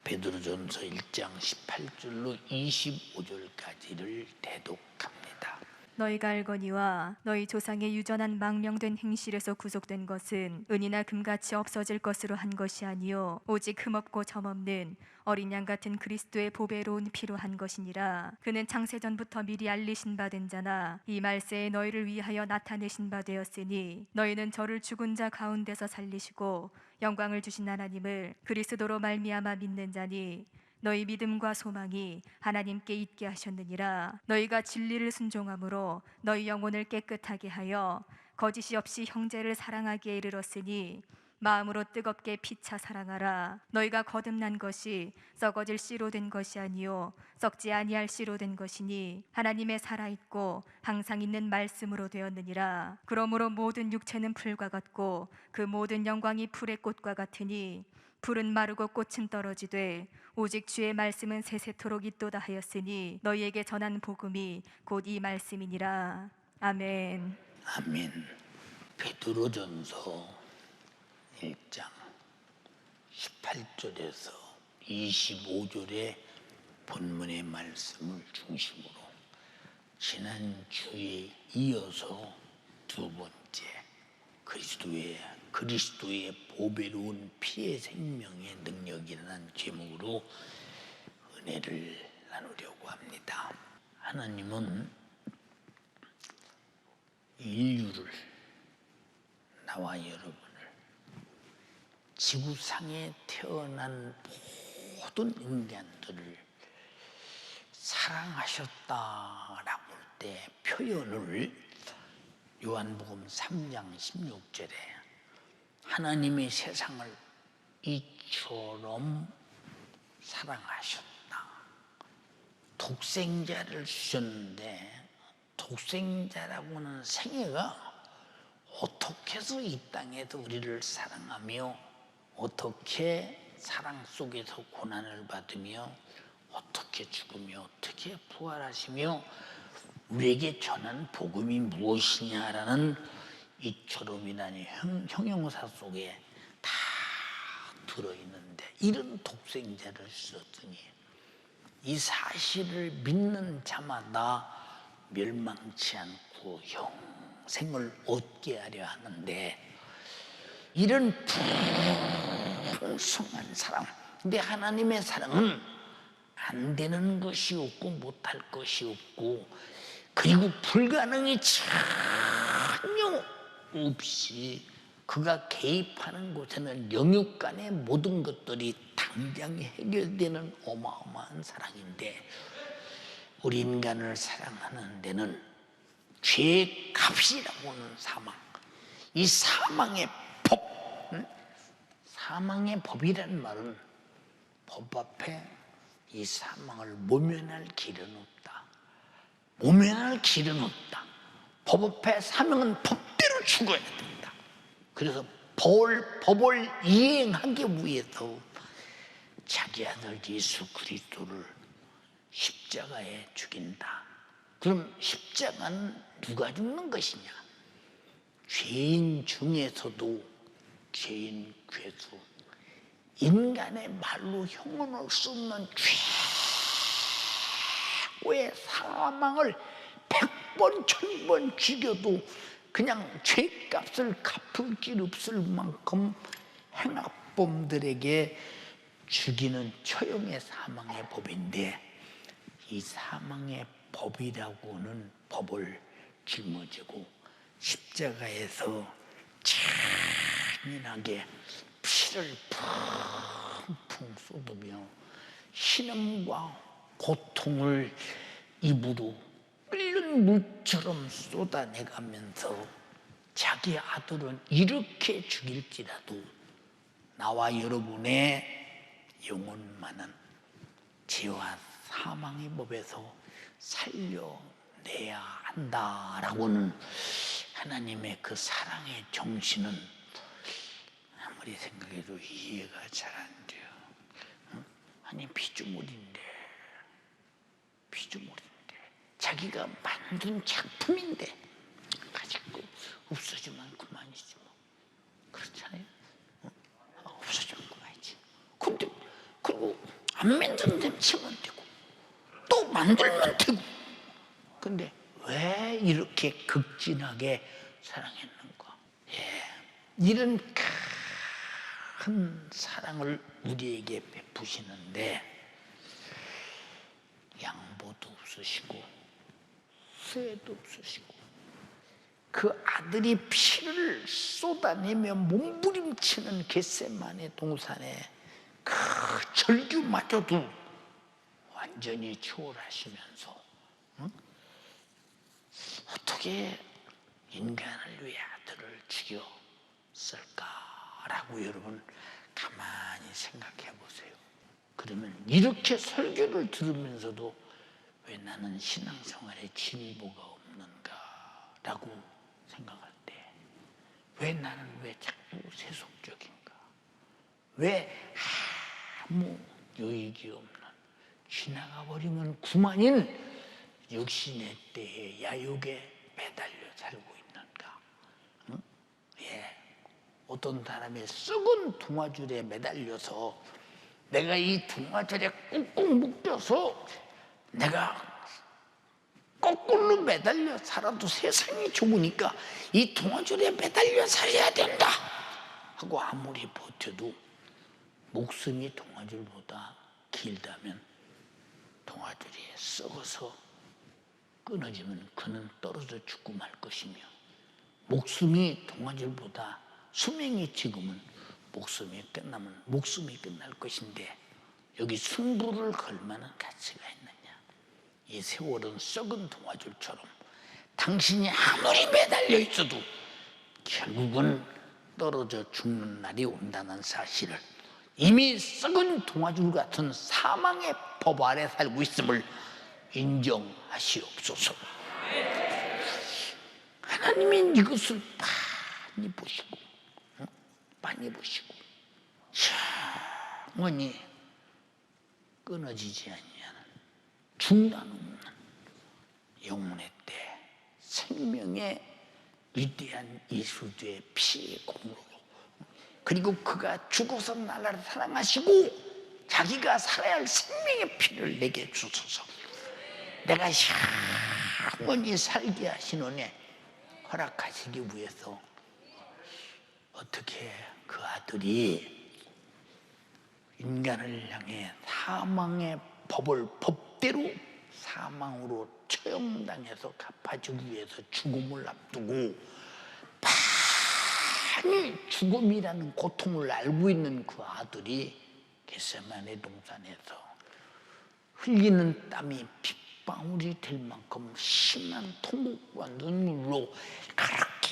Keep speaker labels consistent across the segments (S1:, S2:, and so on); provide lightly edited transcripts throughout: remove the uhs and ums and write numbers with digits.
S1: 베드로전서 1장 18절로 25절까지를 대독합니다.
S2: 너희가 알거니와 너희 조상의 유전한 망명된 행실에서 구속된 것은 은이나 금같이 없어질 것으로 한 것이 아니요 오직 흠없고 점없는 어린 양 같은 그리스도의 보배로운 피로 한 것이니라. 그는 창세전부터 미리 알리신 바 된 자나 이 말세에 너희를 위하여 나타내신 바 되었으니 너희는 저를 죽은 자 가운데서 살리시고 영광을 주신 하나님을 그리스도로 말미암아 믿는 자니 너희 믿음과 소망이 하나님께 있게 하셨느니라. 너희가 진리를 순종함으로 너희 영혼을 깨끗하게 하여 거짓이 없이 형제를 사랑하기에 이르렀으니 마음으로 뜨겁게 피차 사랑하라. 너희가 거듭난 것이 썩어질 씨로 된 것이 아니요 썩지 아니할 씨로 된 것이니 하나님의 살아있고 항상 있는 말씀으로 되었느니라. 그러므로 모든 육체는 풀과 같고 그 모든 영광이 풀의 꽃과 같으니 풀은 마르고 꽃은 떨어지되 오직 주의 말씀은 세세토록 있도다 하였으니 너희에게 전한 복음이 곧 이 말씀이니라. 아멘.
S1: 아멘. 베드로전서 1장 18절에서 25절의 본문의 말씀을 중심으로 지난주에 이어서 두 번째 그리스도의 보배로운 피의 생명의 능력이라는 제목으로 은혜를 나누려고 합니다. 하나님은 인류를, 나와 여러분을, 지구상에 태어난 모든 인간들을 사랑하셨다라고 할 때 표현을 요한복음 3장 16절에 하나님의 세상을 이처럼 사랑하셨다. 독생자를 주셨는데 독생자라고 하는 생애가 어떻게 해서 이 땅에서 우리를 사랑하며 어떻게 사랑 속에서 고난을 받으며 어떻게 죽으며 어떻게 부활하시며 우리에게 전한 복음이 무엇이냐라는 이처럼이라는 형용사 속에 다 들어있는데 이런 독생자를 주셨더니 이 사실을 믿는 자마다 멸망치 않고 영생을 얻게 하려 하는데 이런 풍성한 사랑, 근데 하나님의 사랑은 안 되는 것이 없고 못할 것이 없고 그리고 불가능이 전혀 없이 그가 개입하는 곳에는 영육간의 모든 것들이 당장 해결되는 어마어마한 사랑인데 우리 인간을 사랑하는 데는 죄의 값이라고 하는 사망, 이 사망의 법, 사망의 법이란 말은 법 앞에 이 사망을 모면할 길은 없다. 모면할 길은 없다. 법 앞에 사명은 법대로 죽어야 된다. 그래서 법을 이행하기 위해서 자기 아들 예수 그리스도를 십자가에 죽인다. 그럼 십자가는 누가 죽는 것이냐? 죄인 중에서도 죄인 괴수, 인간의 말로 형언할 수 없는 최고의 사망을 100번, 1000번 죽여도 그냥 죄값을 갚을 길 없을 만큼 행악범들에게 죽이는 처형의 사망의 법인데 이 사망의 법이라고는 법을 짊어지고 십자가에서 잔인하게 피를 펑펑 쏟으며 신음과 고통을 입으로 끓는 물처럼 쏟아내가면서 자기 아들은 이렇게 죽일지라도 나와 여러분의 영혼만은 죄와 사망의 법에서 살려내야 한다라고는 하나님의 그 사랑의 정신은 아무리 생각해도 이해가 잘 안 돼요. 아니 피조물인데 자기가 만든 작품인데 가지고 없어지면 그만이지 뭐. 그렇잖아요. 없어지면 그만이지. 근데 그리고 안 만들면 치면 되고 또 만들면 되고. 근데 왜 이렇게 극진하게 사랑했는가? 이런 큰 사랑을 우리에게 베푸시는데 양보도 없으시고 후회도 없으시고 그 아들이 피를 쏟아내며 몸부림치는 겟세마네 동산에 그 절규마저도 완전히 초월하시면서 어떻게 인간을 위해 아들을 죽였을까라고 여러분 가만히 생각해 보세요. 그러면 이렇게 설교를 들으면서도 왜 나는 신앙생활에 진보가 없는가라고 생각할 때 왜 나는 왜 자꾸 세속적인가? 왜 아무 유익이 없는 지나가 버리면 그만인 육신의 때에 야욕에 매달려 살고 있는가? 응? 어떤 사람의 썩은 동아줄에 매달려서 내가 이 동아줄에 꾹꾹 묶여서 내가 거꾸로 매달려 살아도 세상이 좋으니까 이 동아줄에 매달려 살아야 된다 하고 아무리 버텨도 목숨이 동아줄보다 길다면 동아줄이 썩어서 끊어지면 그는 떨어져 죽고 말 것이며 목숨이 동아줄보다 수명이 지금은 목숨이 끝나면 목숨이 끝날 것인데 여기 승부를 걸 만한 가치가 있느냐? 이 세월은 썩은 동아줄처럼 당신이 아무리 매달려 있어도 결국은 떨어져 죽는 날이 온다는 사실을 이미 썩은 동아줄 같은 사망의 법 아래 살고 있음을 인정하시옵소서. 하나님이 이것을 많이 보시고 영원히 끊어지지 아니하는 중단 없는 영혼의 때 생명의 위대한 예수의 피의 공로로 그리고 그가 죽어서 나라를 사랑하시고 자기가 살아야 할 생명의 피를 내게 주소서. 내가 영원히 살게 하시노니 허락하시기 위해서 어떻게 그 아들이 인간을 향해 사망의 법을 법대로 사망으로 처형당해서 갚아주기 위해서 죽음을 앞두고 많이 죽음이라는 고통을 알고 있는 그 아들이 겟세마네 동산에서 흘리는 땀이 빗방울이 될 만큼 심한 통곡과 눈물로 그렇게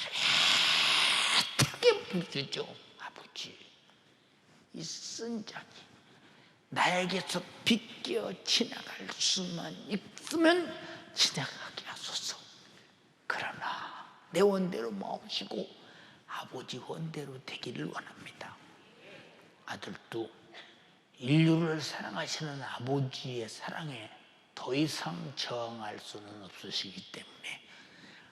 S1: 애타게 부르죠. 아버지, 이 쓴자니 나에게서 비껴 지나갈 수만 있으면 지나가게 하소서. 그러나 내 원대로 마옵시고 아버지 원대로 되기를 원합니다. 아들도 인류를 사랑하시는 아버지의 사랑에 더 이상 저항할 수는 없으시기 때문에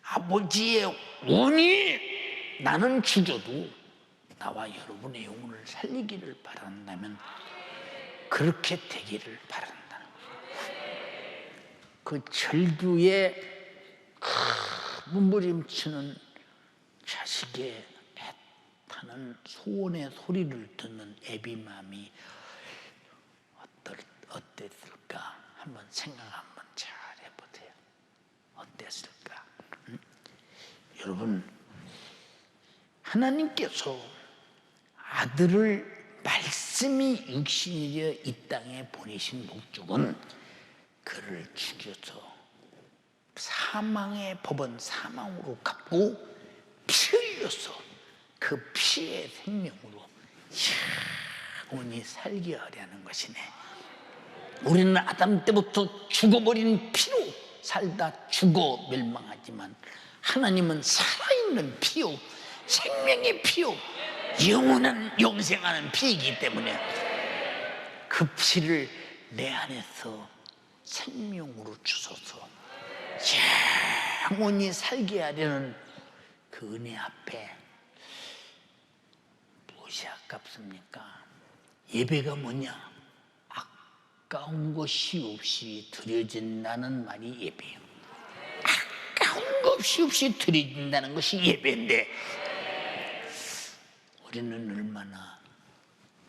S1: 아버지의 원이 나는 죽어도 나와 여러분의 영혼을 살리기를 바란다면 그렇게 되기를 바란다는 거예요. 그 절규에 몸부림치는 자식의 애타는 소원의 소리를 듣는 애비마음이 어땠을까? 한번 생각 한번 잘 해보세요. 어땠을까? 여러분, 하나님께서 아들을 말씀이 육신이 되어 이 땅에 보내신 목적은 그를 죽여서 사망의 법은 사망으로 갚고 피 흘려서 그 피의 생명으로 영원히 살게 하려는 것이네. 우리는 아담 때부터 죽어버린 피로 살다 죽어 멸망하지만 하나님은 살아있는 피요 생명의 피요 영원한 영생하는 피이기 때문에 그 피를 내 안에서 생명으로 주소서 영원히 살게 하려는 그 은혜 앞에 무엇이 아깝습니까? 예배가 뭐냐? 아까운 것이 없이 드려진다는 말이 예배예요. 아까운 것이 없이 드려진다는 것이 예배인데 우리는 얼마나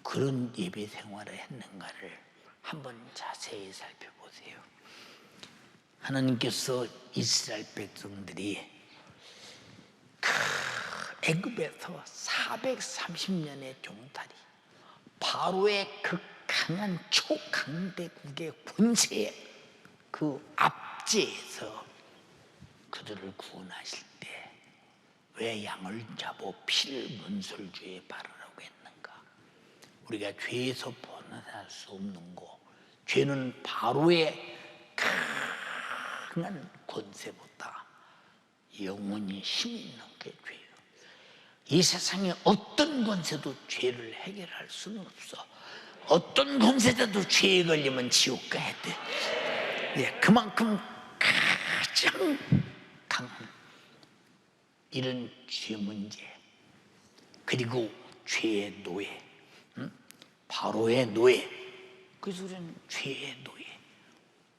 S1: 그런 예배 생활을 했는가를 한번 자세히 살펴보세요. 하나님께서 이스라엘 백성들이 애굽에서 430년의 종살이, 바로의 그 강한 초강대국의 권세의 그 압제에서 그들을 구원하실 때 왜 양을 잡아 피를 문설주에 바르라고 했는가? 우리가 죄에서 벗어날 수 없는 거, 죄는 바로의 강한 권세보다 영원히 힘이 있는 게 죄예요. 이 세상에 어떤 권세도 죄를 해결할 수는 없어. 어떤 권세자도 죄에 걸리면 지옥 가야 돼. 예, 그만큼 가장 강한 이런 죄 문제, 그리고 죄의 노예, 바로의 노예. 그래서 우리는 죄의 노예.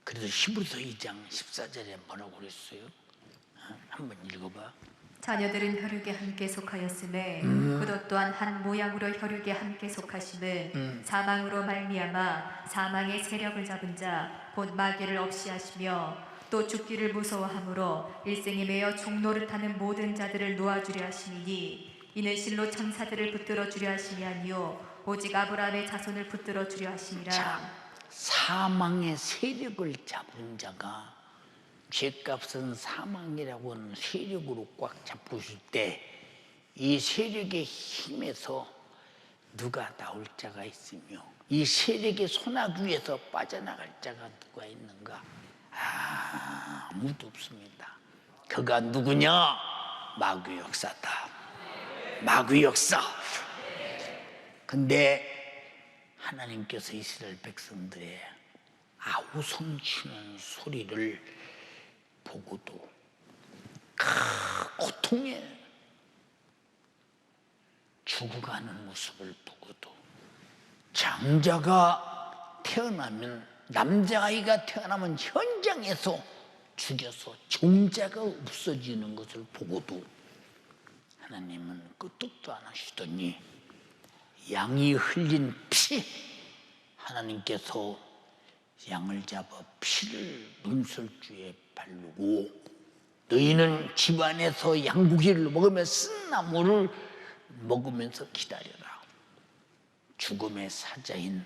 S1: 그래서 히브리서 2장 14절에 뭐라고 그랬어요? 한번 읽어봐.
S2: 자녀들은 혈육에 함께 속하였음에 그것 또한 한 모양으로 혈육에 함께 속하심은 사망으로 말미암아 사망의 세력을 잡은 자 곧 마귀를 없이 하시며 또 죽기를 무서워함으로 일생에 매여 종노릇하는 모든 자들을 놓아주려 하심이니 이는 실로 천사들을 붙들어 주려 하심이 아니요 오직 아브라함의 자손을 붙들어 주려 하심이라.
S1: 자, 사망의 세력을 잡은 자가, 죄값은 사망이라고 하는 세력으로 꽉 잡으실 때 이 세력의 힘에서 누가 나올 자가 있으며 이 세력의 소나귀에서 빠져나갈 자가 누가 있는가? 아무도 없습니다. 그가 누구냐? 마귀 역사다. 마귀 역사. 근데 하나님께서 이스라엘 백성들의 아우성 치는 소리를 보고도 고통에 죽어가는 모습을 보고도 장자가 태어나면, 남자아이가 태어나면 현장에서 죽여서 종자가 없어지는 것을 보고도 하나님은 끄떡도 안 하시더니 양이 흘린 피, 하나님께서 양을 잡아 피를 문설주에 바르고 너희는 집안에서 양고기를 먹으며 쓴나물을 먹으면서 기다려라. 죽음의 사자인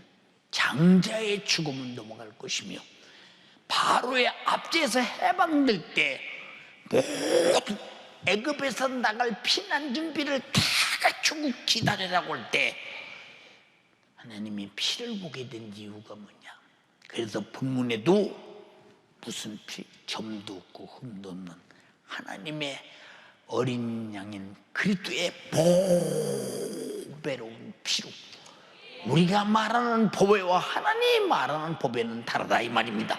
S1: 장자의 죽음은 넘어갈 것이며 바로의 압제에서 해방될 때 모든 애굽에서 나갈 피난 준비를 다 갖추고 기다리라고 할 때 하나님이 피를 보게 된 이유가 뭐냐? 그래서 본문에도 무슨 피, 점도 없고 흠도 없는 하나님의 어린 양인 그리스도의 보배로운 피로, 우리가 말하는 보배와 하나님이 말하는 보배는 다르다 이 말입니다.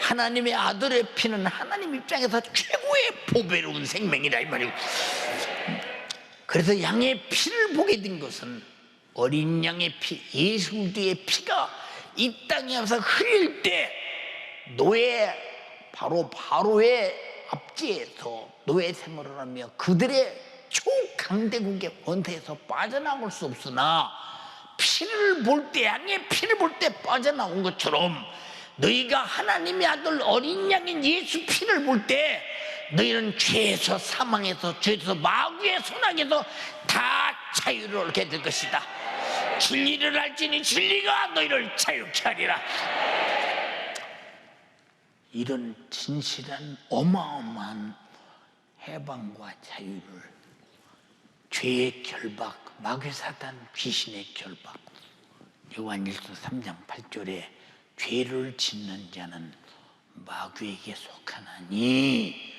S1: 하나님의 아들의 피는 하나님 입장에서 최고의 보배로운 생명이다 이 말이고, 그래서 양의 피를 보게 된 것은 어린 양의 피, 예수 그리스도의 피가 이 땅에 와서 흘릴 때 바로의 압제에서 노예 생활을 하며 그들의 초강대국의 권세에서 빠져나올 수 없으나 피를 볼 때, 양의 피를 볼 때 빠져나온 것처럼 너희가 하나님의 아들 어린 양인 예수 피를 볼 때 너희는 죄에서, 사망에서, 죄에서, 마귀의 손아귀에서 다 자유를 얻게 될 것이다. 진리를 알지니 진리가 너희를 자유케 하리라. 이런 진실한 어마어마한 해방과 자유를, 죄의 결박, 마귀 사단 귀신의 결박, 요한일서 3장 8절에 죄를 짓는 자는 마귀에게 속하나니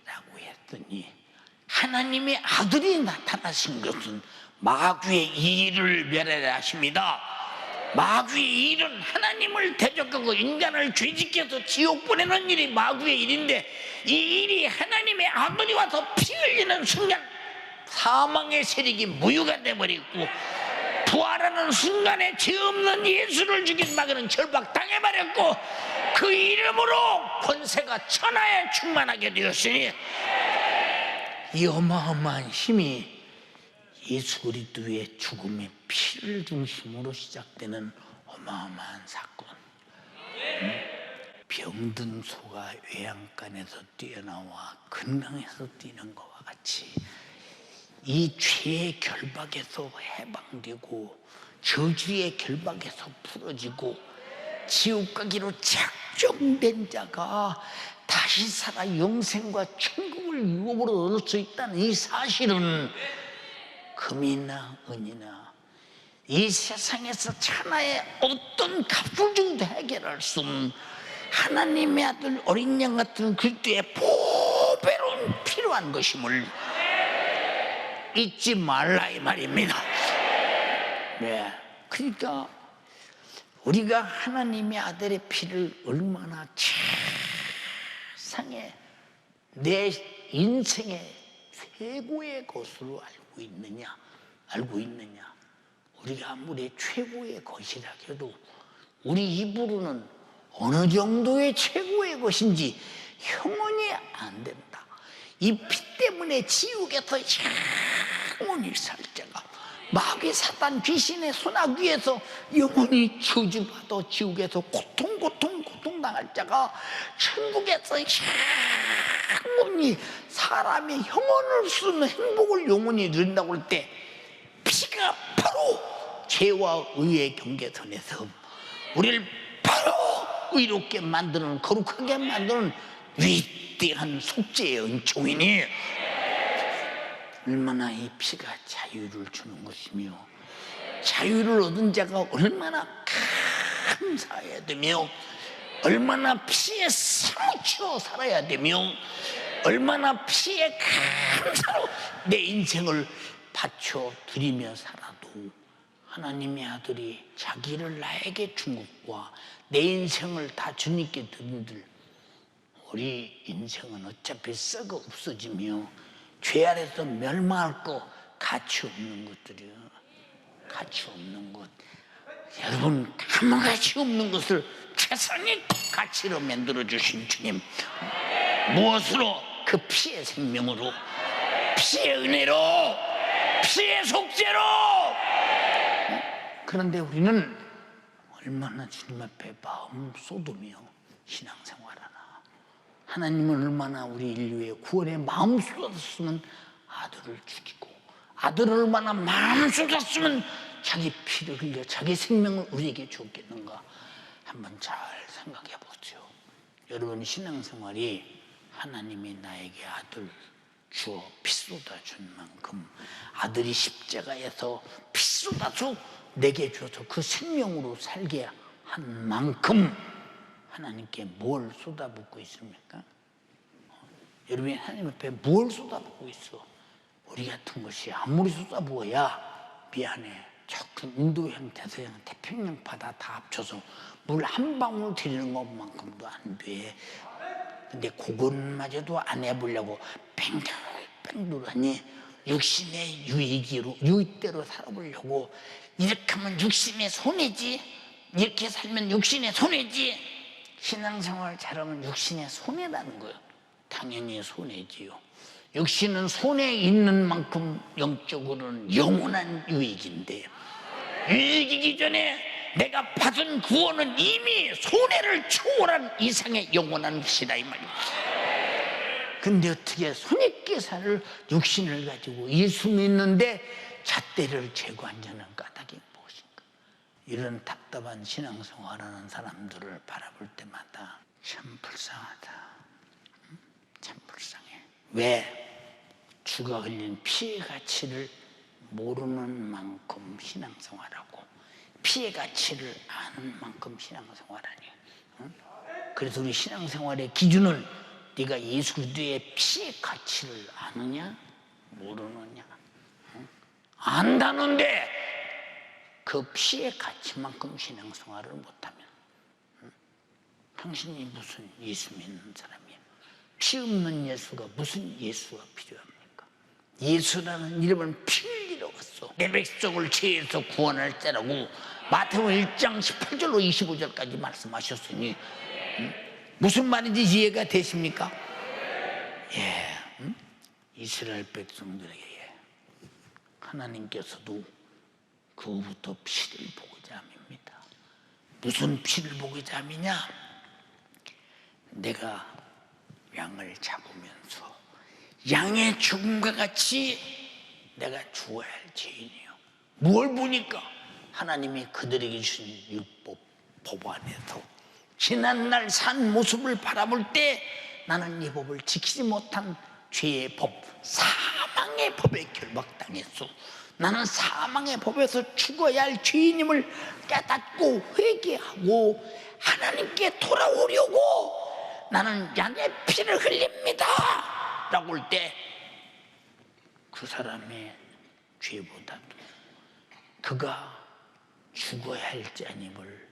S1: 라고 했더니 하나님의 아들이 나타나신 것은 마귀의 일을 멸하려 하십니다. 마귀의 일은 하나님을 대적하고 인간을 죄짓게 해서 지옥 보내는 일이 마귀의 일인데, 이 일이 하나님의 아들이 와서 피 흘리는 순간 사망의 세력이 무효가 돼버리고 부활하는 순간에 죄 없는 예수를 죽인 마귀는 결박당해버렸고 그 이름으로 권세가 천하에 충만하게 되었으니 이 어마어마한 힘이 예수 그리스도의 죽음의 피를 중심으로 시작되는 어마어마한 사건. 병든 소가 외양간에서 뛰어나와 건강해서 뛰는 것과 같이 이 죄의 결박에서 해방되고 저주의 결박에서 풀어지고 지옥 가기로 작정된 자가 다시 살아 영생과 천국을 유업으로 얻을 수 있다는 이 사실은 금이나 은이나 이 세상에서 천하의 어떤 값을 주고도 해결할 수 없는 하나님의 아들 어린 양 같은 그리스도의 보배로운 필요한 것임을 잊지 말라 이 말입니다. 네, 그러니까 우리가 하나님의 아들의 피를 얼마나 세상에 내 인생의 최고의 것으로 알고 있느냐. 우리가 아무리 최고의 것이라 해도 우리 입으로는 어느 정도의 최고의 것인지 형언이 안 된다. 이 피 때문에 지옥에서 영원히 살 자가 마귀 사단 귀신의 손아귀에서 영원히 저주받아 지옥에서 고통당할 자가 천국에서 영원히 사람의 형언을 쓰는 행복을 영원히 누린다고 할 때 피가 바로 죄와 의의 경계선에서 우리를 바로 의롭게 만드는 거룩하게 만드는 위대한 속죄의 은총이니 얼마나 이 피가 자유를 주는 것이며 자유를 얻은 자가 얼마나 감사해야 되며 얼마나 피에 사무쳐 살아야 되며 얼마나 피에 감사로 내 인생을 바쳐 드리며 살아도 하나님의 아들이 자기를 나에게 준 것과 내 인생을 다 주님께 드린들 우리 인생은 어차피 썩어 없어지며 죄 아래서 멸망할 거 가치 없는 것들이요. 가치 없는 것. 여러분 아무 가치 없는 것을 최선의 가치로 만들어 주신 주님. 무엇으로? 그 피의 생명으로, 피의 은혜로, 피의 속죄로. 그런데 우리는 얼마나 주님 앞에 마음 쏟으며 신앙생활하나. 하나님은 얼마나 우리 인류의 구원에 마음 쏟았으면 아들을 죽이고 아들을 얼마나 마음 쏟았으면 자기 피를 흘려 자기 생명을 우리에게 줬겠는가. 한번 잘 생각해 보세요. 여러분 신앙생활이 하나님이 나에게 아들 주어 피 쏟아준 만큼 아들이 십자가에서 피 쏟아서 내게 줘서 그 생명으로 살게 한 만큼 하나님께 뭘 쏟아붓고 있습니까? 여러분이 하나님 앞에 뭘 쏟아붓고 있어? 우리 같은 것이 아무리 쏟아부어야 미안해. 저 인도양, 대서양, 태평양 바다 다 합쳐서 물 한 방울 들이는 것만큼도 안 돼. 근데 그것마저도 안 해보려고 뺑글뺑글 하니 육신의 유익대로 살아보려고 이렇게 하면 육신의 손해지 이렇게 살면 육신의 손해지 신앙생활 잘하면 육신의 손해라는 거예요. 당연히 손해지요. 육신은 손해 있는 만큼 영적으로는 영원한 유익인데 유익이기 전에 내가 받은 구원은 이미 손해를 초월한 이상의 영원한 것이다 이 말입니다. 근데 어떻게 손익게 살 육신을 가지고 예수 믿는데 잣대를 재고 앉는 까닭이 무엇인가. 이런 답답한 신앙생활하는 사람들을 바라볼 때마다 참 불쌍하다. 참 불쌍해. 왜? 주가 흘린 피의 가치를 모르는 만큼 신앙생활하고 피의 가치를 아는 만큼 신앙생활하니. 그래서 우리 신앙생활의 기준은 네가 예수 그리스도의 피의 가치를 아느냐 모르느냐. 안다는데 그 피의 가치만큼 신앙생활을 못하면 당신이 무슨 예수 믿는 사람이야. 피 없는 예수가 무슨 예수가 필요합니까? 예수라는 이름은 피 흘린 데려왔어. 내 백성을 죄에서 구원할 때라고 마태복음 1장 18절로 25절까지 말씀하셨으니 무슨 말인지 이해가 되십니까? 예, 이스라엘 백성들에게 하나님께서도 그 후부터 피를 보고자 함입니다. 무슨 피를 보고자 함이냐? 내가 양을 잡으면서 양의 죽음과 같이 내가 죽어야 할 죄인이요. 뭘 보니까 하나님이 그들에게 주신 율법 법 안에서 지난날 산 모습을 바라볼 때 나는 이 법을 지키지 못한 죄의 법, 사망의 법에 결박당했어. 나는 사망의 법에서 죽어야 할 죄인임을 깨닫고 회개하고 하나님께 돌아오려고 나는 양의 피를 흘립니다 라고 할 때 그 사람의 죄보다도 그가 죽어야 할 자님을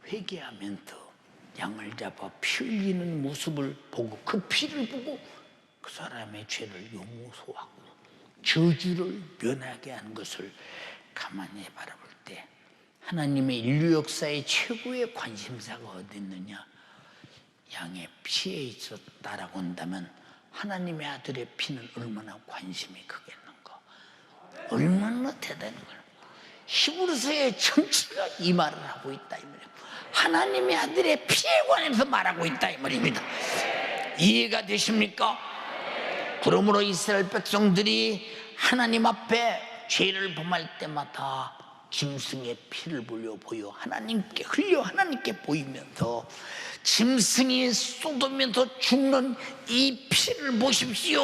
S1: 회개하면서 양을 잡아 피 흘리는 모습을 보고 그 피를 보고 그 사람의 죄를 용서하고 저주를 면하게 한 것을 가만히 바라볼 때 하나님의 인류 역사의 최고의 관심사가 어디 있느냐? 양의 피에 있었다라고 한다면 하나님의 아들의 피는 얼마나 관심이 크겠는가? 얼마나 대단한 거야. 히브리서의 전체가 이 말을 하고 있다 이 말이에요. 하나님의 아들의 피에 관해서 말하고 있다 이 말입니다. 이해가 되십니까? 그러므로 이스라엘 백성들이 하나님 앞에 죄를 범할 때마다 짐승의 피를 보여 하나님께 흘려 하나님께 보이면서 짐승이 쏟으면서 죽는 이 피를 보십시오.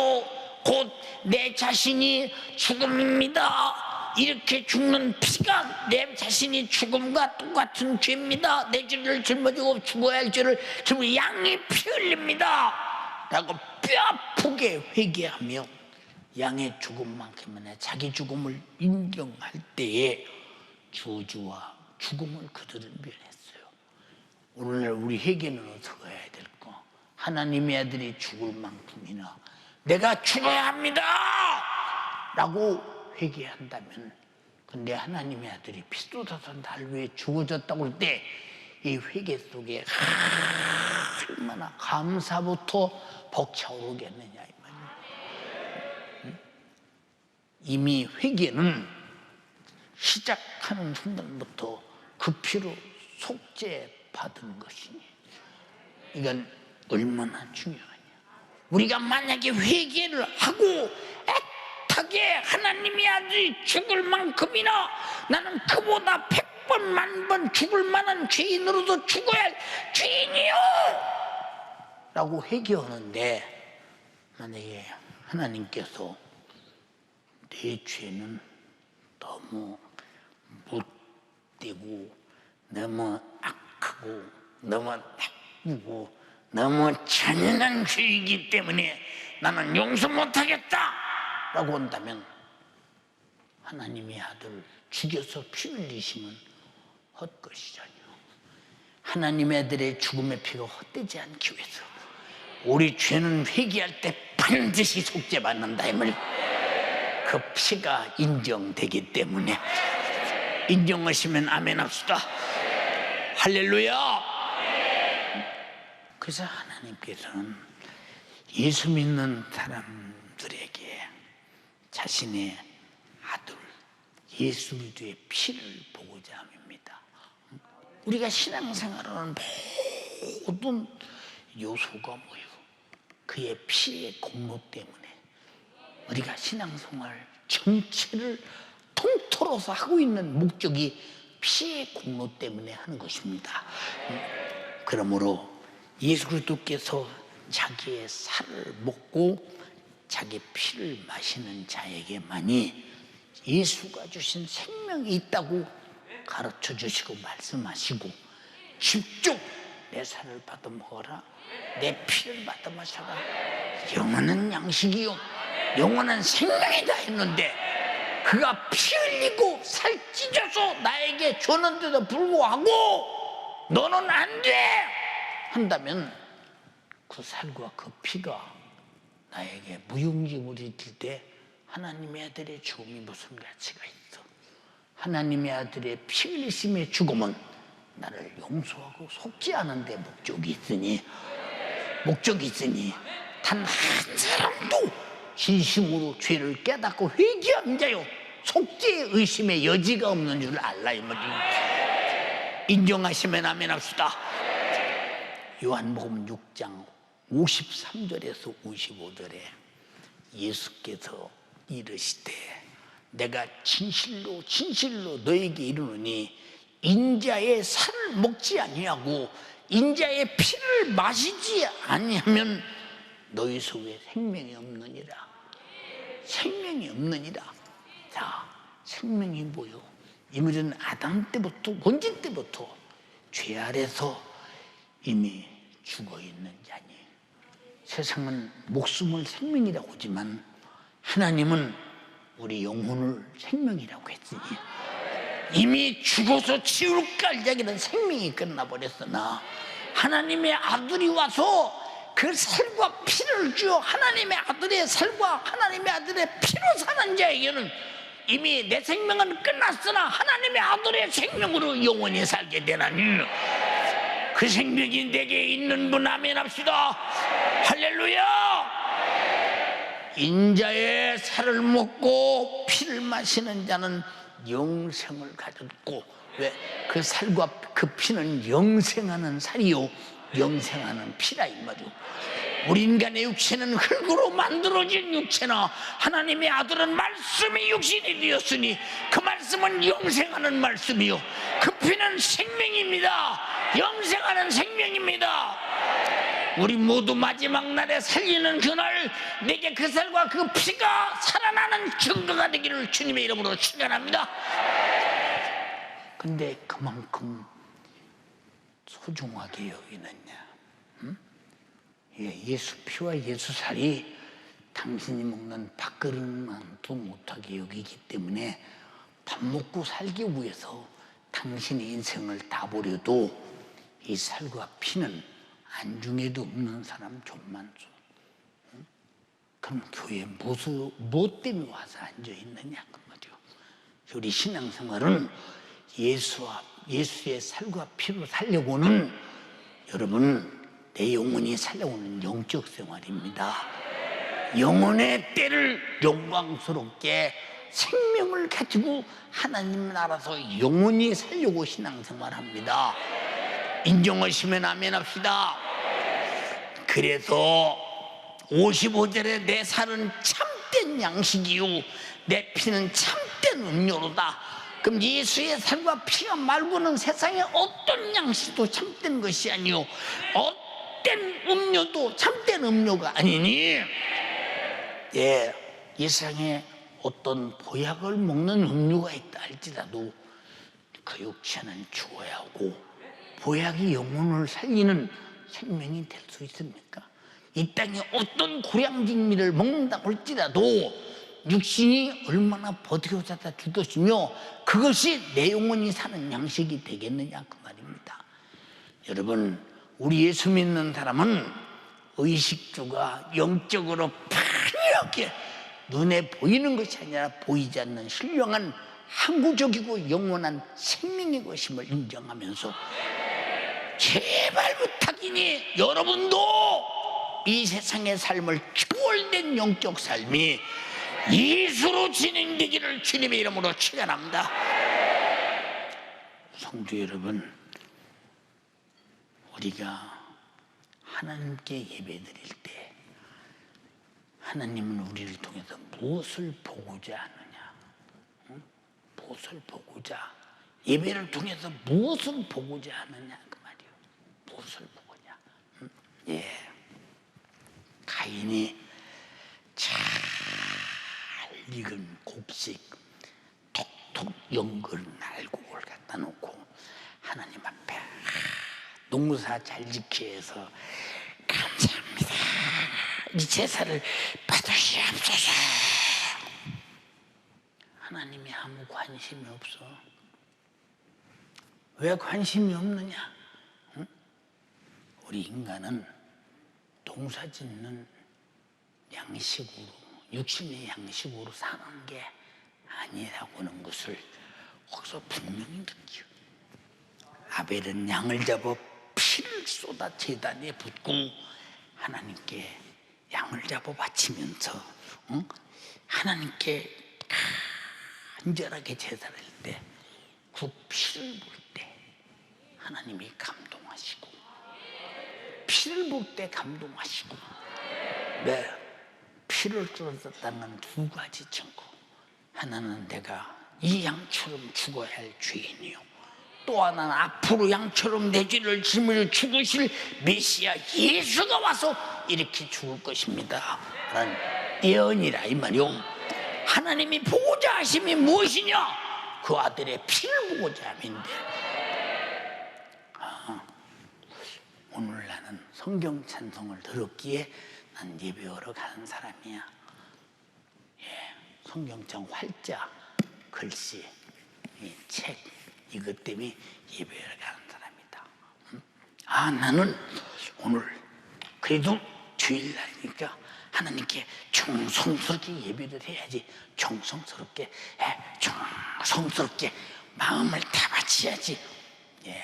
S1: 곧 내 자신이 죽음입니다. 이렇게 죽는 피가 내 자신이 죽음과 똑같은 죄입니다. 내 죄를 짊어지고 죽어야 할 죄를 짊어지고 양의 피 흘립니다 라고 뼈아프게 회개하며 양의 죽음만큼이나 자기 죽음을 인정할 때에 저주와 죽음을 그들은 면했어요. 오늘날 우리 회개는 어떻게 해야 될까? 하나님의 아들이 죽을 만큼이나 내가 죽어야 합니다 라고 회개한다면, 근데 하나님의 아들이 피 쏟아서 날 위해 죽어졌다고 할 때 이 회개 속에 얼마나 감사부터 벅차오르겠느냐 이 말이에요. 이미 회개는 시작하는 순간부터 그 피로 속죄받은 것이니 이건 얼마나 중요하냐. 우리가 만약에 회개를 하고 애타게 하나님의 아들이 죽을 만큼이나 나는 그보다 100번 만번 죽을 만한 죄인으로도 죽어야 할 죄인이요 라고 회개하는데, 만약에 하나님께서 내 죄는 너무 못되고 너무 악하고 너무 나쁘고 너무 잔인한 죄이기 때문에 나는 용서 못하겠다 라고 한다면 하나님의 아들을 죽여서 피 흘리시면 헛것이잖아요. 하나님의 아들의 죽음의 피가 헛되지 않기 위해서 우리 죄는 회개할 때 반드시 속죄받는다 이 말이에요. 그 피가 인정되기 때문에 인정하시면 아멘 합시다. 할렐루야. 그래서 하나님께서는 예수 믿는 사람들에게 자신의 아들 예수 그리스도의 피를 보고자 함입니다. 우리가 신앙생활하는 모든 요소가 뭐예요? 그의 피의 공로 때문에 우리가 신앙생활 전체를 통틀어서 하고 있는 목적이 피의 공로 때문에 하는 것입니다. 그러므로 예수 그리스도께서 자기의 살을 먹고 자기 피를 마시는 자에게만이 예수가 주신 생명이 있다고 가르쳐 주시고 말씀하시고, 집중 내 살을 받아 먹어라, 내 피를 받아 마셔라, 영원한 양식이요 영원한 생명이다 했는데 그가 피 흘리고 살 찢어서 나에게 줬는데도 불구하고 너는 안 돼 한다면 그 살과 그 피가 나에게 무용지물이 될 때 하나님의 아들의 죽음이 무슨 가치가 있어? 하나님의 아들의 피 흘리심의 죽음은 나를 용서하고 속지 않은 데 목적이 있으니 단 한 사람도 진심으로 죄를 깨닫고 회개한 자요 속죄 의심의 여지가 없는 줄 알라 이 말입니다. 인정하시면 아멘 합시다. 요한복음 6장 53절에서 55절에 예수께서 이르시되 내가 진실로 진실로 너에게 이르노니 인자의 살을 먹지 아니하고 인자의 피를 마시지 아니하면 너희 속에 생명이 없느니라. 생명이 없느니라. 자, 생명이 뭐요? 이물은 아담 때부터 원죄 때부터 죄 아래서 이미 죽어 있는 자니. 세상은 목숨을 생명이라고 하지만 하나님은 우리 영혼을 생명이라고 했으니 이미 죽어서 지울 깔짝이는 생명이 끝나버렸으나 하나님의 아들이 와서 그 살과 피를 주어 하나님의 아들의 살과 하나님의 아들의 피로 사는 자에게는 이미 내 생명은 끝났으나 하나님의 아들의 생명으로 영원히 살게 되나니 그 생명이 내게 있는 분 아멘 합시다. 할렐루야. 인자의 살을 먹고 피를 마시는 자는 영생을 가졌고, 왜? 그 살과 그 피는 영생하는 살이요 영생하는 피라 이 말이요. 우리 인간의 육체는 흙으로 만들어진 육체나 하나님의 아들은 말씀이 육신이 되었으니 그 말씀은 영생하는 말씀이요 그 피는 생명입니다. 영생하는 생명입니다. 우리 모두 마지막 날에 살리는 그날 내게 그 살과 그 피가 살아나는 증거가 되기를 주님의 이름으로 축원합니다. 근데 그만큼 소중하게 여기느냐? 응? 예수 피와 예수 살이 당신이 먹는 밥그릇만도 못하게 여기기 때문에 밥 먹고 살기 위해서 당신의 인생을 다 버려도 이 살과 피는 안중에도 없는 사람 좀 많죠. 응? 그럼 교회에 뭐 때문에 와서 앉아있느냐 그 말이요. 우리 신앙생활은 예수의 살과 피로 살려고는 여러분 내 영혼이 살려고는 영적 생활입니다. 영혼의 때를 영광스럽게 생명을 가지고 하나님 나라서 영원히 살려고 신앙생활합니다. 인정하시면 아멘 합시다. 그래서 55절에 내 살은 참된 양식이요 내 피는 참된 음료로다. 그럼 예수의 살과 피가 말고는 세상에 어떤 양식도 참된 것이 아니요 어떤 음료도 참된 음료가 아니니, 이 세상에 어떤 보약을 먹는 음료가 있다 할지라도 그 육체는 죽어야 하고 보약이 영혼을 살리는 생명이 될 수 있습니까? 이 땅에 어떤 고량진미를 먹는다고 할지라도 육신이 얼마나 버티고 살다 줄 것이며 그것이 내 영혼이 사는 양식이 되겠느냐 그 말입니다. 여러분, 우리 예수 믿는 사람은 의식주가 영적으로 판이하게 눈에 보이는 것이 아니라 보이지 않는 신령한 항구적이고 영원한 생명의 것임을 인정하면서 제발 부탁이니 여러분도 이 세상의 삶을 초월된 영적 삶이 예수로 진행되기를 주님의 이름으로 축원합니다. 성도 여러분, 우리가 하나님께 예배드릴 때 하나님은 우리를 통해서 무엇을 보고자 하느냐? 응? 무엇을 보고자? 예배를 통해서 무엇을 보고자 하느냐 그 말이요. 무엇을 보고냐? 응? 가인이 잘 익은 곡식 톡톡 연근 날곡을 갖다 놓고 하나님 앞에 농사 잘 지키게 해서 감사합니다. 이 제사를 받으시옵소서. 하나님이 아무 관심이 없어. 왜 관심이 없느냐? 응? 우리 인간은 농사 짓는 양식으로 육신의 양식으로 사는 게 아니라고 하는 것을 거기서 분명히 느껴. 아벨은 양을 잡아 피를 쏟아 제단에 붓고 하나님께 양을 잡아 바치면서 하나님께 간절하게 제사를 할 때 그 피를 볼 때 하나님이 감동하시고, 피를 볼 때 감동하시고, 네, 피를 쏟았다는 두 가지 증거. 하나는 내가 이 양처럼 죽어야 할 죄인이요, 또 하나는 앞으로 양처럼 내 죄를 짐을 죽으실 메시아 예수가 와서 이렇게 죽을 것입니다 라는 예언이라 이 말이요. 하나님이 보고자 하심이 무엇이냐? 그 아들의 피를 보고자 함인데, 오늘 나는 성경 찬송을 들었기에 난 예배하러 가는 사람이야. 예, 성경장 활자, 글씨, 이 책, 이것 때문에 예배하러 가는 사람이다. 나는 오늘 그래도 주일날이니까 하나님께 정성스럽게 예배를 해야지. 정성스럽게, 정성스럽게 마음을 다 바쳐야지. 예,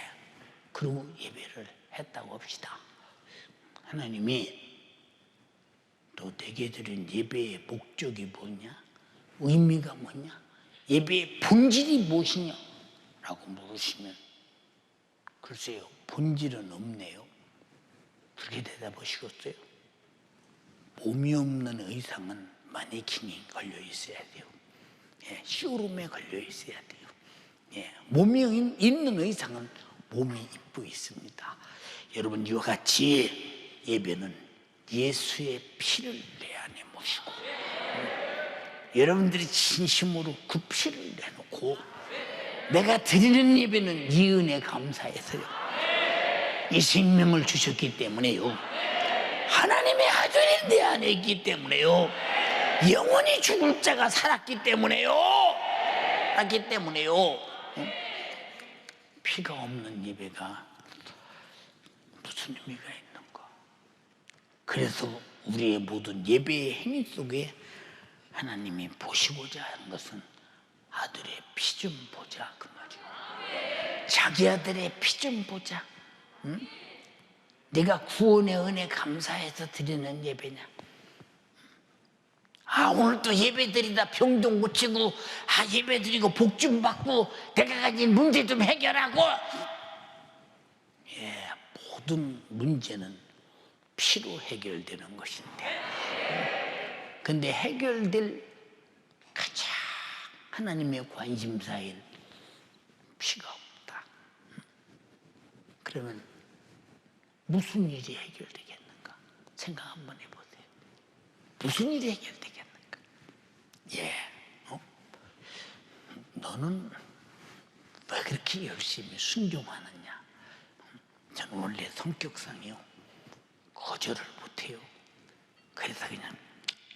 S1: 그리고 예배를 했다고 합시다. 하나님이 또 내게 드린 예배의 목적이 뭐냐? 의미가 뭐냐? 예배의 본질이 무엇이냐? 라고 물으시면 글쎄요, 본질은 없네요. 그렇게 대답하시겠어요? 몸이 없는 의상은 마네킹이 걸려 있어야 돼요. 예, 쇼룸에 걸려 있어야 돼요. 예, 몸이 있는 의상은 몸이 입고 있습니다. 여러분, 이와 같이 예배는 예수의 피를 내 안에 모시고, 여러분들이 진심으로 그 피를 내놓고, 내가 드리는 예배는 이 은혜 감사해서요, 이 생명을 주셨기 때문에요, 하나님의 아들이 내 안에 있기 때문에요, 영원히 죽을 자가 살았기 때문에요, 피가 없는 예배가 무슨 의미가 있는가? 그래서 우리의 모든 예배의 행위 속에 하나님이 보시고자 하는 것은 아들의 피 좀 보자, 그 말이야. 자기 아들의 피 좀 보자. 응? 네가 구원의 은혜 감사해서 드리는 예배냐? 오늘 또 예배 드리다 병 좀 고치고, 예배 드리고 복 좀 받고, 내가 가진 문제 좀 해결하고. 예, 모든 문제는 피로 해결되는 것인데, 근데 해결될 가장 하나님의 관심사인 피가 없다. 그러면 무슨 일이 해결되겠는가? 생각 한번 해보세요. 무슨 일이 해결되겠는가? 예, 너는 왜 그렇게 열심히 순종하느냐? 저는 원래 성격상이요, 거절을 못해요. 그래서 그냥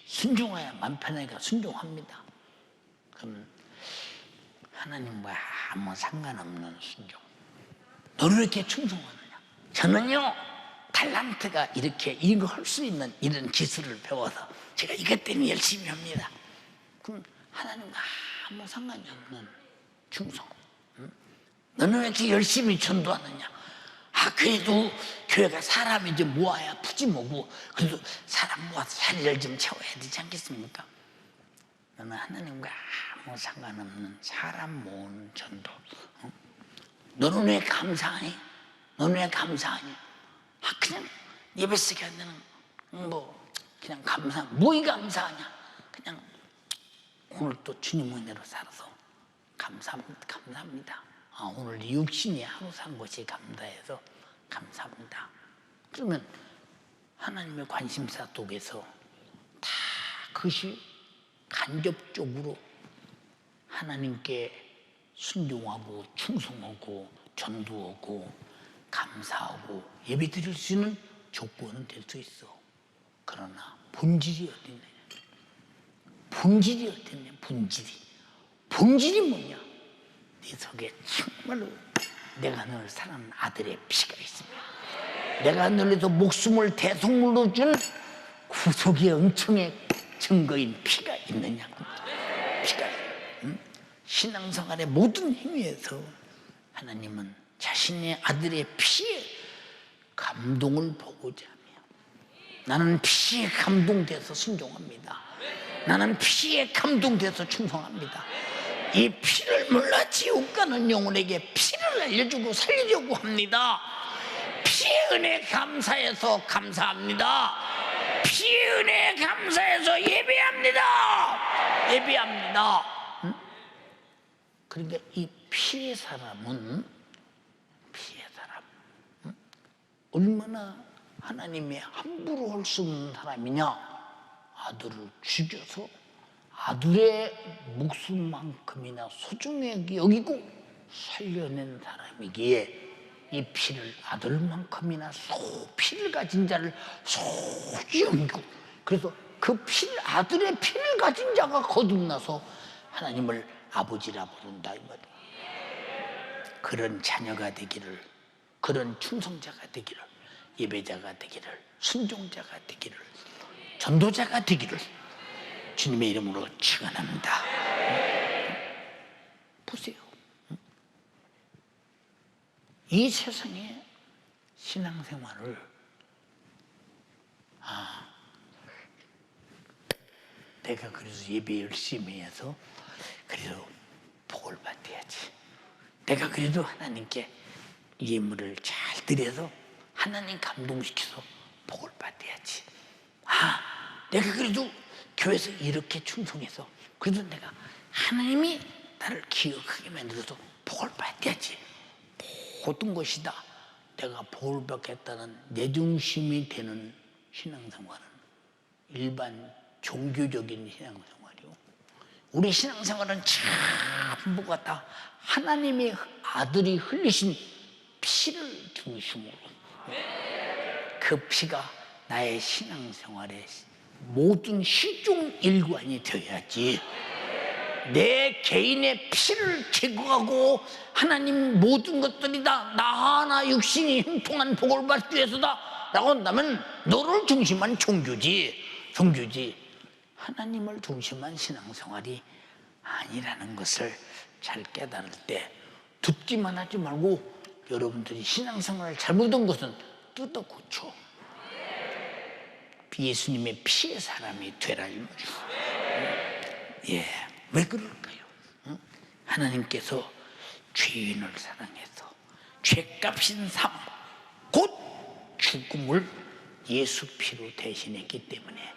S1: 순종해야 맘 편하니까 순종합니다. 그러면 하나님과 아무 상관없는 순종. 너는 왜 이렇게 충성하느냐? 저는요, 탤런트가 이렇게 이거 할 수 있는 이런 기술을 배워서 제가 이것 때문에 열심히 합니다. 그럼 하나님과 아무 상관이 없는 충성. 너는 왜 이렇게 열심히 전도하느냐? 그래도 교회가 사람이 좀 모아야 푸지 뭐고, 그래도 사람 모아서 자리를 좀 채워야 되지 않겠습니까? 너는 하나님과 아무 상관없는 사람 모으는 전도. 너는 왜 감사하니? 너는 왜 감사하니? 그냥 예배 쓰게 하면 그냥 뭐이 감사하냐? 그냥 오늘 또 주님 은혜로 살아서 감사합니다. 오늘 육신이 하루 산 것이 감사해서 감사합니다. 그러면 하나님의 관심사 속에서 다 그것이 간접적으로 하나님께 순종하고 충성하고 전도하고 감사하고 예배드릴 수 있는 조건은 될 수 있어. 그러나 본질이 어딨냐? 본질이 뭐냐? 네 속에 정말로 내가 널 사랑하는 아들의 피가 있습니다. 내가 너를 위해서 목숨을 대속물로 준 구속의 은총의 증거인 피가 있느냐. 피가. 신앙생활의 모든 행위에서 하나님은 자신의 아들의 피에 감동을 보고자 하며, 나는 피에 감동돼서 순종합니다. 나는 피에 감동돼서 충성합니다. 이 피를 몰라 지옥 가는 영혼에게 피를 알려주고 살리려고 합니다. 피의 은혜 감사해서 감사합니다. 피의 은혜 감사해서 예배합니다. 예배합니다. 그러니까 이 피의 사람은 얼마나 하나님의 함부로 할 수 없는 사람이냐. 아들을 죽여서 아들의 목숨만큼이나 소중하게 여기고 살려낸 사람이기에 이 피를 아들만큼이나 피를 가진 자를 속히 여기고, 그래서 그 피를, 아들의 피를 가진 자가 거듭나서 하나님을 아버지라 부른다 이 말이에요. 그런 자녀가 되기를, 그런 충성자가 되기를, 예배자가 되기를, 순종자가 되기를, 전도자가 되기를 주님의 이름으로 축원합니다. 보세요. 이 세상에 신앙생활을 내가 그래서 예배 열심히 해서 그래도 복을 받아야지. 내가 그래도 하나님께 예물을 잘 드려서 하나님 감동시켜서 복을 받아야지. 내가 그래도 교회에서 이렇게 충성해서 그래도 내가 하나님이 나를 기억하게 만들어서 복을 받아야지. 모든 것이다 내가 복을 받겠다는 내중심이 되는 신앙생활은 일반 종교적인 신앙생활이요. 우리 신앙생활은 전부가 다 하나님의 아들이 흘리신 피를 중심으로, 그 피가 나의 신앙생활의 모든 실종 일관이 되어야지. 내 개인의 피를 제거하고 하나님 모든 것들이 다 나 하나 육신이 형통한 복을 받기 위해서다 라고 한다면 너를 중심한 종교지 하나님을 중심한 신앙생활이 아니라는 것을 잘 깨달을 때 듣기만 하지 말고 여러분들이 신앙생활을 잘못한 것은 뜯어 고쳐 예수님의 피의 사람이 되라 이 말이에요. 왜 그럴까요? 하나님께서 죄인을 사랑해서 죄값인 삶, 곧 죽음을 예수 피로 대신했기 때문에,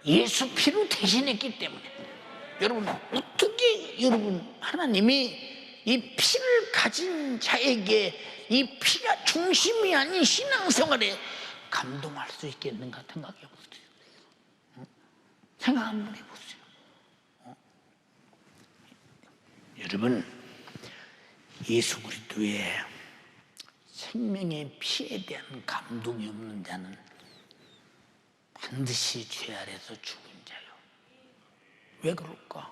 S1: 예수 피로 대신했기 때문에 여러분 어떻게 하나님이 이 피를 가진 자에게 이 피가 중심이 아닌 신앙생활에 감동할 수 있겠는가 생각해 보세요. 생각 한번 해보세요. 여러분, 예수 그리스도의 생명의 피에 대한 감동이 없는 자는 반드시 죄 아래서 죽은 자요. 왜 그럴까?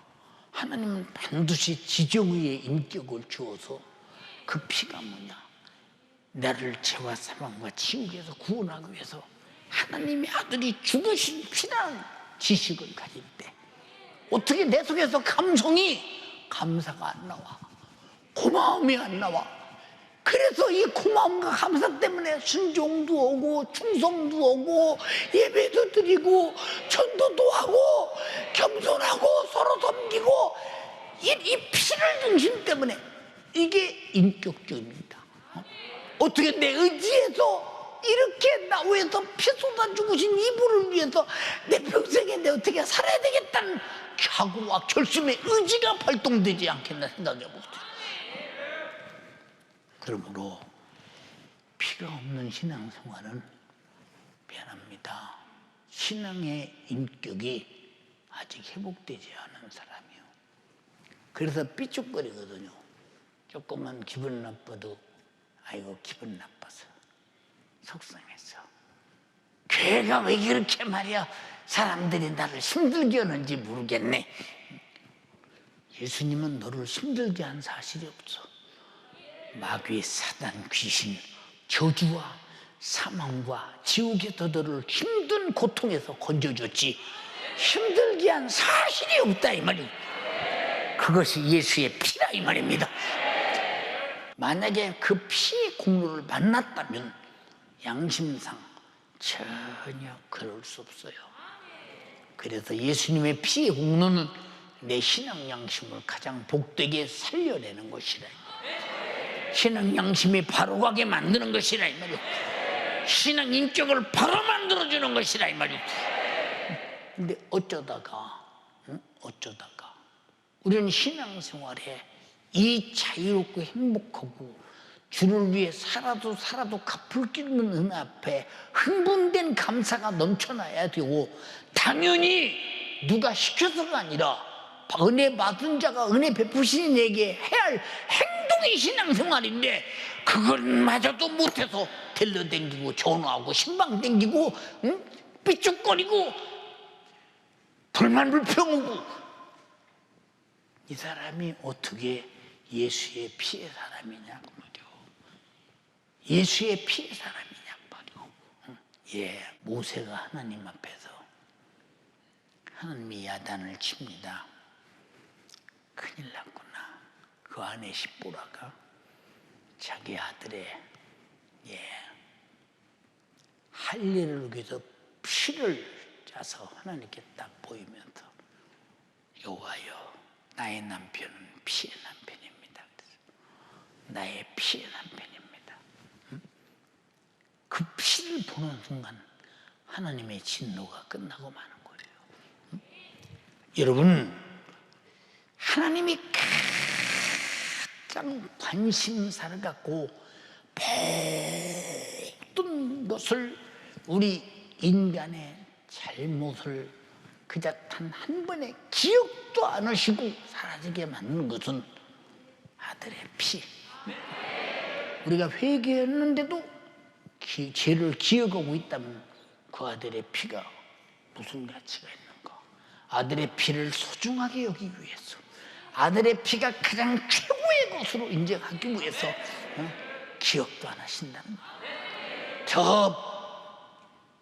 S1: 하나님은 반드시 지정의의 인격을 주어서 그 피가 뭐냐? 나를 죄와 사망과 지옥에서 구원하기 위해서 하나님의 아들이 죽으신 피라는 지식을 가질 때 어떻게 내 속에서 감사가 안 나와, 고마움이 안 나와. 그래서 이 고마움과 감사 때문에 순종도 오고 충성도 오고 예배도 드리고 전도도 하고 겸손하고 서로 섬기고, 이 피를 중심 때문에 이게 인격적입니다. 어떻게 내 의지에서 이렇게 나 위해서 피 쏟아 죽으신 이분을 위해서 내 평생에 내 어떻게 살아야 되겠다는 각오와 결심의 의지가 발동되지 않겠나 생각해 보세요. 그러므로 피가 없는 신앙생활은 미안합니다. 신앙의 인격이 아직 회복되지 않은 사람이요. 그래서 삐죽거리거든요. 조금만 기분 나빠도 아이고 기분 나빠서 속상해서 교회가 왜 이렇게 말이야 사람들이 나를 힘들게 하는지 모르겠네. 예수님은 너를 힘들게 한 사실이 없어. 마귀, 사단, 귀신, 저주와 사망과 지옥에서 너를 힘든 고통에서 건져줬지. 힘들게 한 사실이 없다 이 말이에요. 그것이 예수의 피라 이 말입니다. 만약에 그 피의 공로를 만났다면 양심상 전혀 그럴 수 없어요. 그래서 예수님의 피의 공로는 내 신앙 양심을 가장 복되게 살려내는 것이라. 신앙 양심이 바로 가게 만드는 것이라 이 말이에요. 신앙 인격을 바로 만들어주는 것이라 이 말이에요. 근데 어쩌다가 우리는 신앙생활에 이 자유롭고 행복하고 주를 위해 살아도 갚을 길 없는 은혜 앞에 흥분된 감사가 넘쳐나야 되고, 당연히 누가 시켜서가 아니라 은혜 받은 자가 은혜 베푸신 이에게 해야 할 행동이 신앙생활인데, 그것마저도 못해서 들러댕기고 전화하고 신방 댕기고 삐죽거리고 불만불평하고, 이 사람이 어떻게 예수의 피의 사람이냐 그 말이요. 예수의 피의 사람이냐 그 말이요. 모세가 하나님 앞에서 하나님이 야단을 칩니다. 큰일 났구나. 그 안에 십보라가 자기 아들의 할 일을 위해서 피를 짜서 하나님께 딱 보이면서, 여호와여, 나의 남편은 피의 남편입니다. 나의 피의 남편입니다. 그 피를 보는 순간 하나님의 진노가 끝나고 마는 거예요. 여러분, 하나님이 가장 관심사를 갖고 모든 것을, 우리 인간의 잘못을 그저 단 한 번에 기억도 안 하시고 사라지게 만드는 것은 아들의 피. 우리가 회개했는데도 죄를 기억하고 있다면 그 아들의 피가 무슨 가치가 있는가? 아들의 피를 소중하게 여기기 위해서, 아들의 피가 가장 최고의 것으로 인정하기 위해서 기억도 안 하신다는 거예요. 저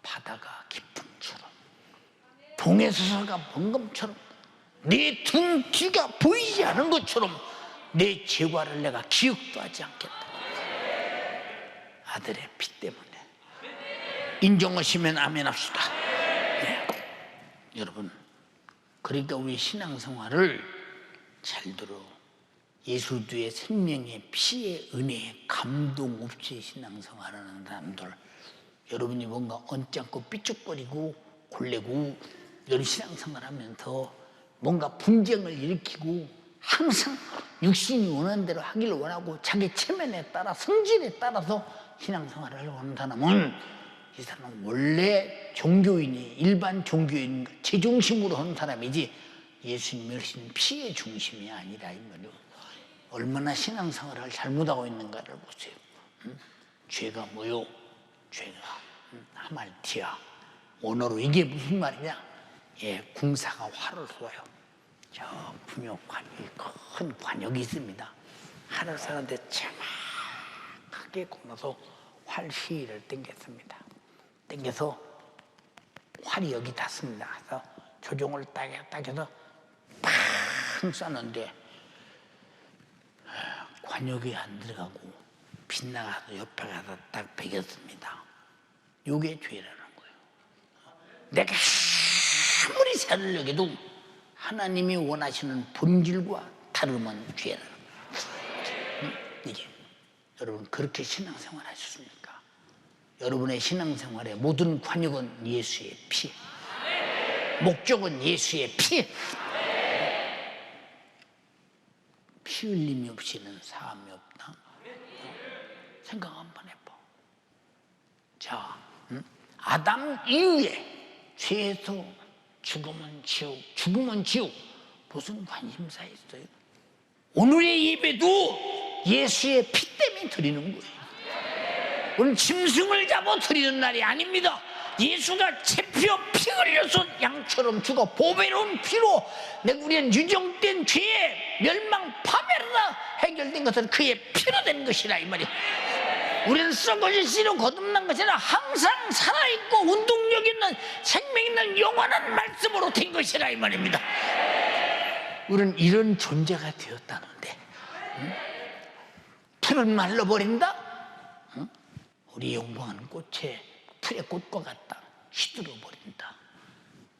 S1: 바다가 깊음처럼, 동해 서서가 먼 것처럼, 내 등 뒤가 보이지 않은 것처럼 내 죄과를 내가 기억도 하지 않겠다. 아들의 피 때문에. 인정하시면 아멘 합시다. 여러분, 그러니까 우리 신앙생활을 잘 들어. 예수도의 생명의 피의 은혜에 감동 없이 신앙생활하는 사람들, 여러분이 뭔가 언짢고 삐죽거리고 골래고 이런 신앙생활하면서 뭔가 분쟁을 일으키고 항상 육신이 원하는 대로 하기를 원하고 자기 체면에 따라 성질에 따라서 신앙생활을 하려고 하는 사람은, 이 사람은 원래 종교인이, 일반 종교인 제중심으로 하는 사람이지 예수님이 하신 피의 중심이 아니라 이 말이에요. 얼마나 신앙생활을 잘못하고 있는가를 보세요. 죄가 뭐요? 죄가 하말티야. 오늘은 이게 무슨 말이냐? 궁사가 활을 쏘아요. 저 분역관이, 큰 관역이 있습니다. 활을 쏘는데 정확하게 꽂아서 활 시위를 당겼습니다. 당겨서 활이 여기 닿습니다. 그래서 조종을 딱 해서 팍 쐈는데 관역이 안 들어가고 빗나가서 옆에 가서 딱 베겼습니다. 요게 죄라는 거예요. 내가 아무리 살을 여겨도 하나님이 원하시는 본질과 다르면 죄라는 거예요. 이게 여러분, 그렇게 신앙생활 하셨습니까? 여러분의 신앙생활의 모든 관역은 예수의 피, 목적은 예수의 피. 피 흘림이 없이는 사함이 없다. 생각 한번 해봐. 자, 아담 이후에 죄에서 죽으면 지옥, 죽으면 지옥, 무슨 관심사 있어요? 오늘의 예배도 예수의 피 때문에 드리는 거예요. 오늘 짐승을 잡아 드리는 날이 아닙니다. 예수가 채피어 피 흘려서 양처럼 죽어 보배로운 피로 우리는 유정된 죄의 멸망 파멸하다 해결된 것은 그의 피로 된 것이라 이 말이에요. 우리는 썩어질 씨로 거듭난 것이 아니라 항상 살아있고 운동력 있는 생명 있는 영원한 말씀으로 된 것이라 이 말입니다. 우리는 이런 존재가 되었다는데 풀은 말라버린다? 우리 영광한 꽃에 풀의 꽃과 같다. 시들어버린다.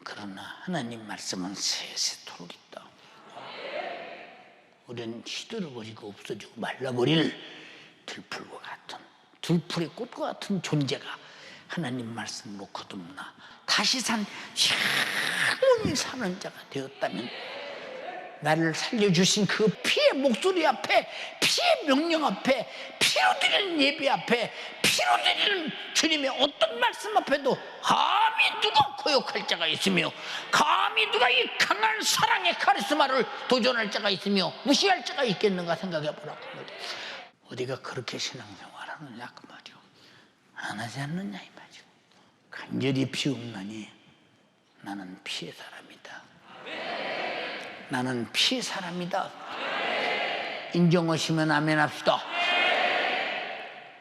S1: 그러나 하나님 말씀은 세세토록 있다. 우리는 시들어버리고 없어지고 말라버릴 들풀과 같은, 들풀의 꽃과 같은 존재가 하나님 말씀으로 거듭나 다시 산 영원히 사는 자가 되었다면, 나를 살려주신 그 피의 목소리 앞에, 피의 명령 앞에, 피로 드리는 예배 앞에, 피로 드리는 주님의 어떤 말씀 앞에도 감히 누가 거역할 자가 있으며, 감히 누가 이 강한 사랑의 카리스마를 도전할 자가 있으며 무시할 자가 있겠는가 생각해 보라고 말이야. 어디가 그렇게 신앙생활하느냐 그 말이요. 안 하지 않느냐 이 말이요. 간절히 피 없나니 나는 피의 사람이다. 나는 피의 사람이다. 인정하시면 아멘 합시다.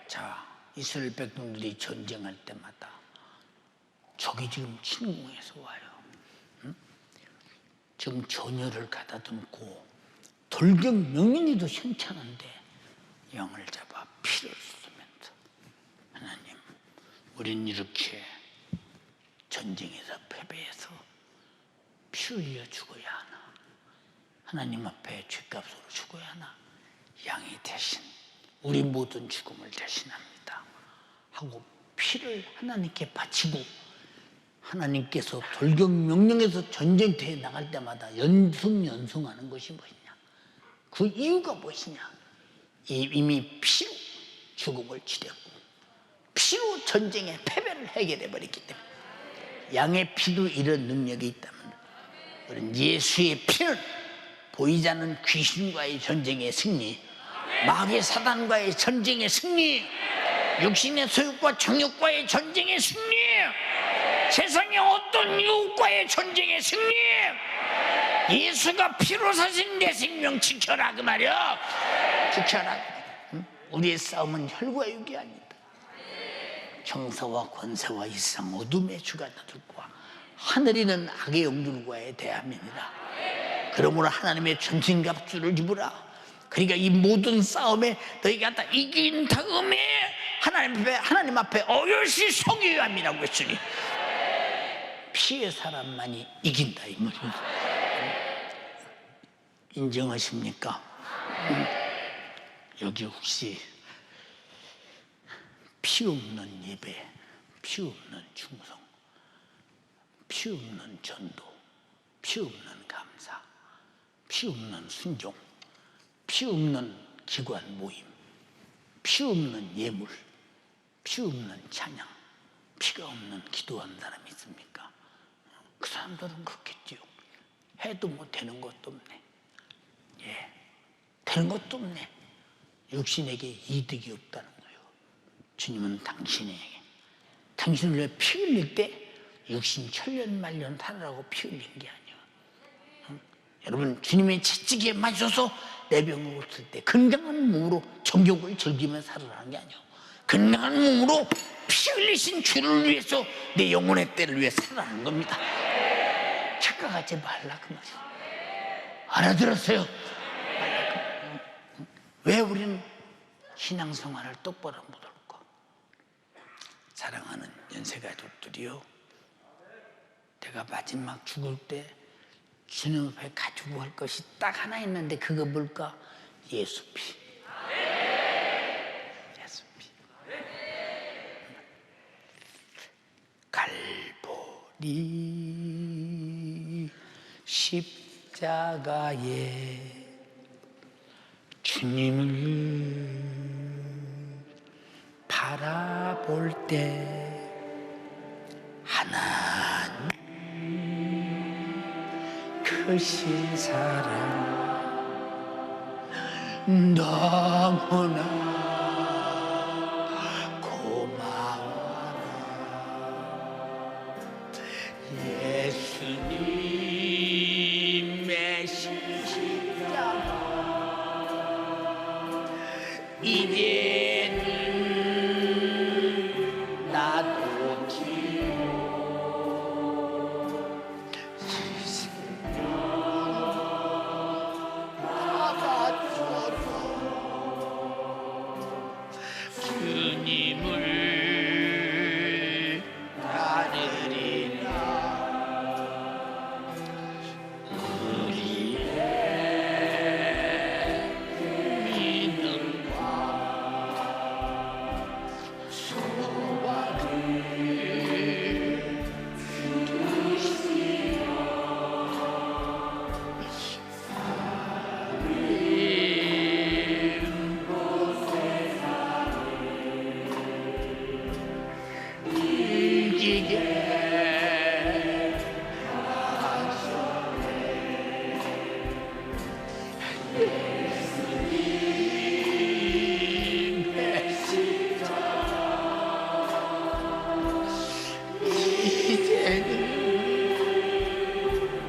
S1: 자, 이스라엘 백성들이 전쟁할 때마다 적이 지금 침공해서 와요. 응? 지금 전열을 가다듬고 돌격 명령에도 현찮은데 영을 잡아 피를 쏟으면서, 하나님, 우린 이렇게 전쟁에서 패배해서 피 흘려 죽어야 하나? 하나님 앞에 죗값으로 죽어야 하나? 양이 대신 우리 모든 죽음을 대신합니다 하고 피를 하나님께 바치고, 하나님께서 돌격 명령에서 전쟁터에 나갈 때마다 연승하는 것이 무엇이냐? 그 이유가 무엇이냐? 이미 피로 죽음을 치렀고 피로 전쟁의 패배를 해결해 버렸기 때문에, 양의 피도 이런 능력이 있다면 우리는 예수의 피는 보이지 않는 귀신과의 전쟁의 승리, 마귀 사단과의 전쟁의 승리, 육신의 소욕과 정욕과의 전쟁의 승리, 세상의 어떤 유혹과의 전쟁의 승리, 예수가 피로 사신 내 생명 지켜라 그 말이야. 지켜라. 우리의 싸움은 혈과 육이 아니다. 정사와 권세와 이상 어둠의 주관자들과 하늘이는 악의 영들과의 대함이니라. 그러므로 하나님의 전신갑주를 입으라. 그러니까 이 모든 싸움에 너희가 다 이긴 다음에 하나님 앞에 어여시 서기야 함이라고 했으니, 피의 사람만이 이긴다 이 말입니다. 인정하십니까? 여기 혹시 피 없는 예배, 피 없는 충성, 피 없는 전도, 피 없는 감사, 피 없는 순종, 피 없는 기관 모임, 피 없는 예물, 피 없는 찬양, 피가 없는 기도하는 사람이 있습니까? 그 사람들은 그렇겠지요. 해도 뭐 되는 것도 없네. 예, 되는 것도 없네. 육신에게 이득이 없다는 거예요. 주님은 당신을 위해 피 흘릴 때 육신 천년 만년 살아라고 피 흘린 게 아니에요. 여러분, 주님의 채찍에 맞아서 내 병을 고칠 때 건강한 몸으로 정욕을 즐기며 살아라는 게 아니에요. 건강한 몸으로 피 흘리신 주를 위해서 내 영혼의 때를 위해 살아라는 겁니다. 착각하지 말라 그 말이에요. 알아들었어요? 왜 우리는 신앙생활을 똑바로 못할까? 사랑하는 연세가족들이요, 내가 마지막 죽을 때 주님 앞에 가지고 갈 것이 딱 하나 있는데 그거 뭘까? 예수 피. 예수 피. 갈보리 십자가에 주님을 바라볼 때 하나님 크신 사랑 너무나 고마워라. 예수님의 십자가 이제는 예수님 내 이제는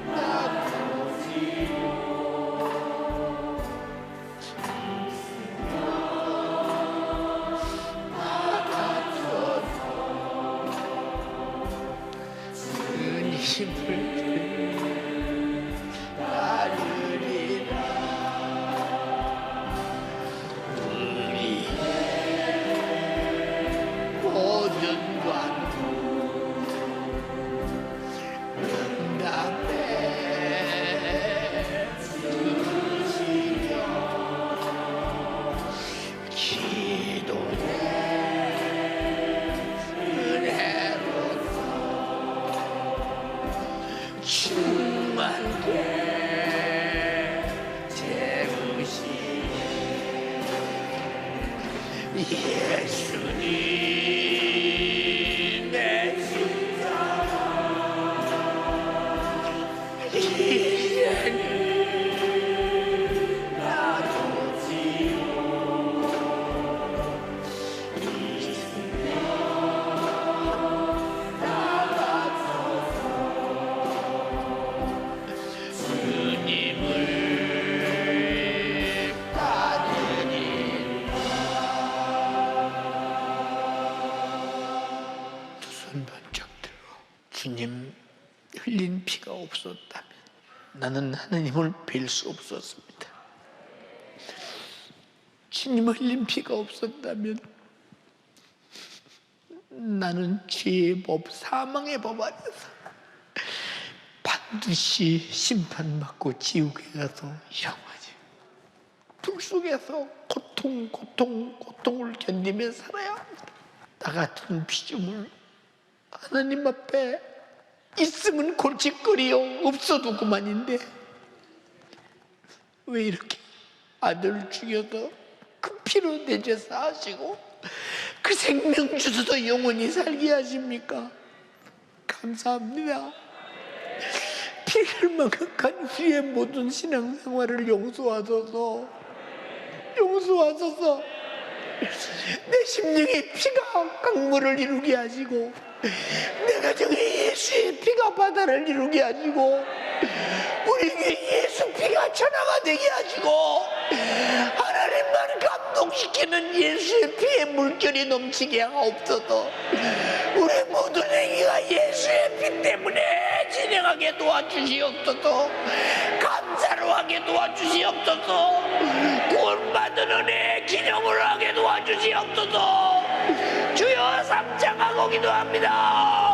S1: 놔두지요. 주님을 따르니 두 손 번쩍 들고 주님 흘린 피가 없었다면 나는 하나님을 뵐 수 없었습니다. 주님 흘린 피가 없었다면 나는 죄의 법, 사망의 법 안에서 반드시 심판받고 지옥에 가서 영원히 불 속에서 고통을 견디며 살아야 합니다. 나 같은 피조물 하나님 앞에 있으면 골칫거리요, 없어도 그만인데 왜 이렇게 아들 죽여서 그 피로 내 죄 사하시고 그 생명 주셔서 영원히 살게 하십니까? 감사합니다. 피를 망각한 우리의 모든 신앙생활을 용서하소서. 내 심령의 피가 강물을 이루게 하시고 내 가정에 예수의 피가 바다를 이루게 하시고 우리에게 예수 피가 천하가 되게 하시고 하나님만 감동시키는 예수의 피의 물결이 넘치게 하옵소서. 우리 모든 행위가 예수의 피 때문에 진행하게 도와주시옵소서. 감사로 하게 도와주시옵소서. 구원받은 은혜 기념을 하게 도와주시옵소서. 주여 삼창하고 기도합니다.